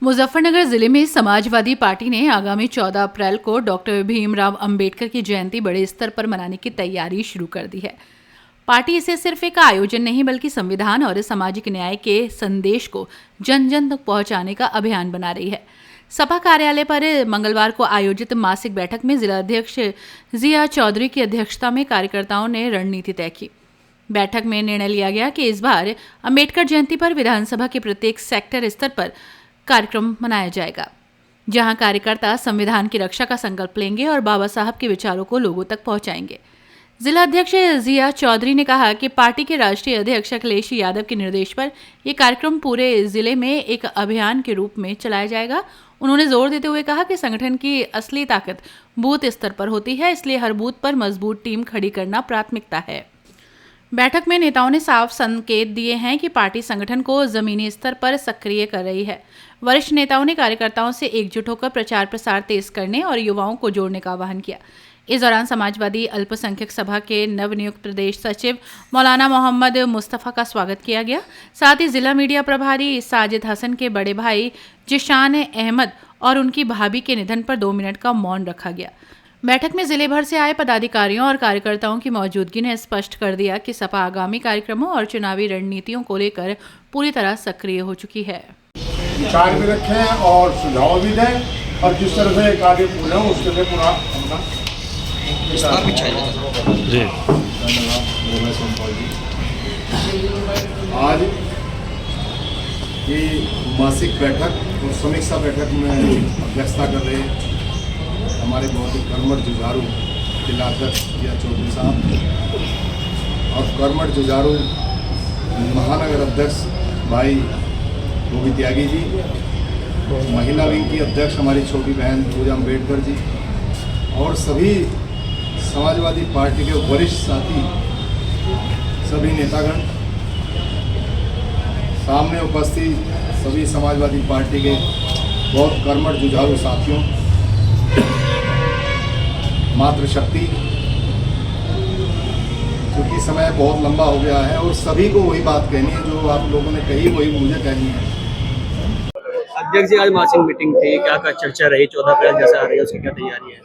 मुजफ्फरनगर जिले में समाजवादी पार्टी ने आगामी 14 अप्रैल को डॉक्टर भीमराव अंबेडकर की जयंती बड़े स्तर पर मनाने की तैयारी शुरू कर दी है। पार्टी इसे सिर्फ एक आयोजन नहीं बल्कि संविधान और सामाजिक न्याय के संदेश को जन जन तक पहुंचाने का अभियान बना रही है। सपा कार्यालय पर मंगलवार को आयोजित मासिक बैठक में जिला अध्यक्ष जिया चौधरी की अध्यक्षता में कार्यकर्ताओं ने रणनीति तय की। बैठक में निर्णय लिया गया कि इस बार अंबेडकर जयंती पर विधानसभा के प्रत्येक सेक्टर स्तर पर कार्यक्रम मनाया जाएगा, जहां कार्यकर्ता संविधान की रक्षा का संकल्प लेंगे और बाबा साहब के विचारों को लोगों तक पहुंचाएंगे। जिला अध्यक्ष जिया चौधरी ने कहा कि पार्टी के राष्ट्रीय अध्यक्ष अखिलेश यादव के निर्देश पर यह कार्यक्रम पूरे जिले में एक अभियान के रूप में चलाया जाएगा। उन्होंने जोर देते हुए कहा कि संगठन की असली ताकत बूथ स्तर पर होती है, इसलिए हर बूथ पर मजबूत टीम खड़ी करना प्राथमिकता है। बैठक में नेताओं ने साफ संकेत दिए हैं कि पार्टी संगठन को जमीनी स्तर पर सक्रिय कर रही है। वरिष्ठ नेताओं ने कार्यकर्ताओं से एकजुट होकर प्रचार प्रसार तेज करने और युवाओं को जोड़ने का आह्वान किया। इस दौरान समाजवादी अल्पसंख्यक सभा के नवनियुक्त प्रदेश सचिव मौलाना मोहम्मद मुस्तफ़ा का स्वागत किया गया। साथ ही जिला मीडिया प्रभारी साजिद हसन के बड़े भाई जिशान अहमद और उनकी भाभी के निधन पर 2 मिनट का मौन रखा गया। बैठक में जिले भर से आए पदाधिकारियों और कार्यकर्ताओं की मौजूदगी ने स्पष्ट कर दिया कि सपा आगामी कार्यक्रमों और चुनावी रणनीतियों को लेकर पूरी तरह सक्रिय हो चुकी है। विचार भी रखें और सुझाव भी दें और जिस तरह से कार्य पूरे हो उसके लिए पूरा अपना जी। आज ये मासिक बैठक और समीक्षा बैठक में अध्यक्षता कर रहे हमारे बहुत ही कर्मठ जुझारू जिला अध्यक्ष जिया चौधरी साहब और कर्मठ जुझारू महानगर अध्यक्ष भाई गोभी त्यागी जी, महिला विंग की अध्यक्ष हमारी छोटी बहन पूजा अम्बेडकर जी और सभी समाजवादी पार्टी के वरिष्ठ साथी, सभी नेतागण, सामने उपस्थित सभी समाजवादी पार्टी के बहुत कर्मठ जुझारू साथियों, मातृशक्ति, क्योंकि समय बहुत लंबा हो गया है और सभी को वही बात कहनी है जो आप लोगों ने कही, वही मुझे कहनी है। अध्यक्ष जी, आज मासिक मीटिंग थी, क्या चर्चा रही? 14 अप्रैल जैसा आ रही है, उसकी क्या तैयारी है?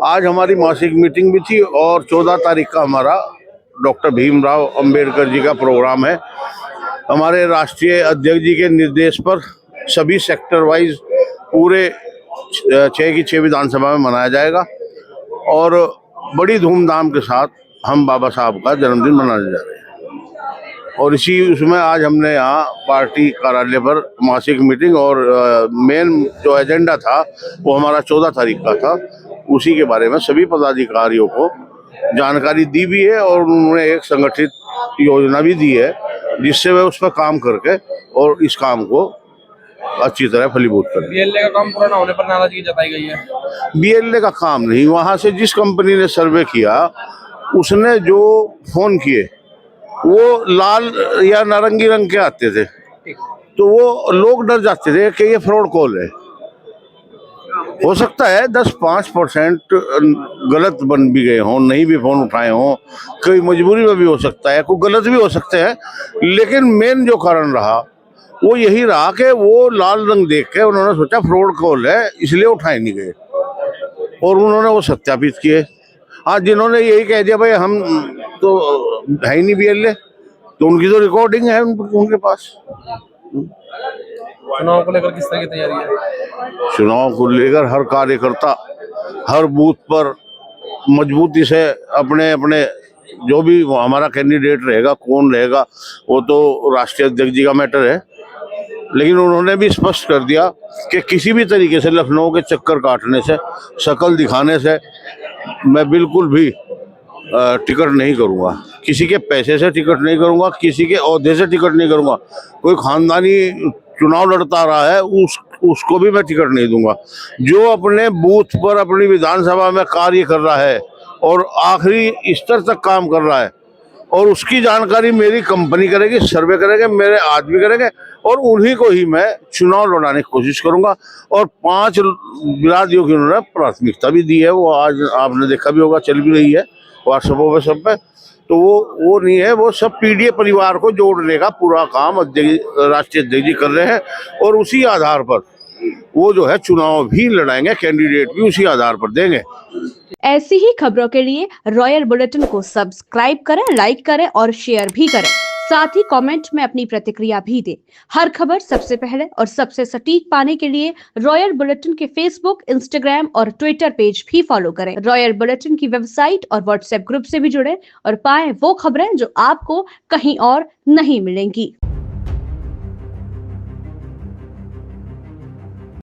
आज हमारी मासिक मीटिंग भी थी और 14 तारीख का हमारा डॉक्टर भीमराव अंबेडकर जी का प्रोग्राम है। हमारे राष्ट्रीय अध्यक्ष जी के निर्देश पर सभी सेक्टर वाइज पूरे 6 की 6 विधानसभा में मनाया जाएगा और बड़ी धूमधाम के साथ हम बाबा साहब का जन्मदिन मनाने जा रहे हैं। और इसी उसमें आज हमने यहाँ पार्टी कार्यालय पर मासिक मीटिंग और मेन जो एजेंडा था वो हमारा 14 तारीख का था, उसी के बारे में सभी पदाधिकारियों को जानकारी दी भी है और उन्होंने एक संगठित योजना भी दी है जिससे वे उस पर काम करके और इस काम को अच्छी तरह फलीभूत करें। बीएलए का काम पूरा ना होने पर नाराजगी जताई गई है। बीएलए का काम नहीं, वहाँ से जिस कंपनी ने सर्वे किया उसने जो फोन किए वो लाल या नारंगी रंग के आते थे, तो वो लोग डर जाते थे कि ये फ्रॉड कॉल है। हो सकता है 10-5% गलत बन भी गए हों, नहीं भी फोन उठाए हों, कोई मजबूरी में भी हो सकता है, कोई गलत भी हो सकते हैं, लेकिन मेन जो कारण रहा वो यही रहा कि वो लाल रंग देख के उन्होंने सोचा फ्रॉड कॉल है, इसलिए उठाए नहीं गए और उन्होंने वो सत्यापित किए। आज जिन्होंने यही कह दिया भाई हम तो है ही नहीं बीएलए, तो उनकी तो रिकॉर्डिंग है उनके पास। चुनाव को लेकर किस तरह की तैयारी है? चुनाव को लेकर हर कार्यकर्ता हर बूथ पर मजबूती से अपने अपने जो भी हमारा कैंडिडेट रहेगा, कौन रहेगा वो तो राष्ट्रीय अध्यक्ष जी का मैटर है, लेकिन उन्होंने भी स्पष्ट कर दिया कि किसी भी तरीके से लखनऊ के चक्कर काटने से, शक्ल दिखाने से मैं बिल्कुल भी टिकट नहीं करूंगा, किसी के पैसे से टिकट नहीं करूंगा, किसी के ओहदे से टिकट नहीं करूंगा। कोई खानदानी चुनाव लड़ता रहा है उसको भी मैं टिकट नहीं दूंगा। जो अपने बूथ पर अपनी विधानसभा में कार्य कर रहा है और आखिरी स्तर तक काम कर रहा है और उसकी जानकारी मेरी कंपनी करेगी, सर्वे करेंगे, मेरे आदमी करेंगे और उन्हीं को ही मैं चुनाव लड़ाने की कोशिश करूंगा। और 5 बिरादियों की उन्होंने प्राथमिकता भी दी है, वो आज आपने देखा भी होगा, चल भी रही है व्हाट्सएपों पे सब पे। तो वो नहीं है, वो सब पीडीए परिवार को जोड़ने का पूरा काम राष्ट्रीय अध्यक्ष जी कर रहे हैं और उसी आधार पर वो जो है चुनाव भी लड़ाएंगे, कैंडिडेट भी उसी आधार पर देंगे। ऐसी ही खबरों के लिए रॉयल बुलेटिन को सब्सक्राइब करें, लाइक करें और शेयर भी करें। साथ ही कमेंट में अपनी प्रतिक्रिया भी दें। हर खबर सबसे पहले और सबसे सटीक पाने के लिए रॉयल बुलेटिन के फेसबुक, इंस्टाग्राम और ट्विटर पेज भी फॉलो करें। रॉयल बुलेटिन की वेबसाइट और व्हाट्सएप ग्रुप से भी जुड़े और पाएं वो खबरें जो आपको कहीं और नहीं मिलेंगी।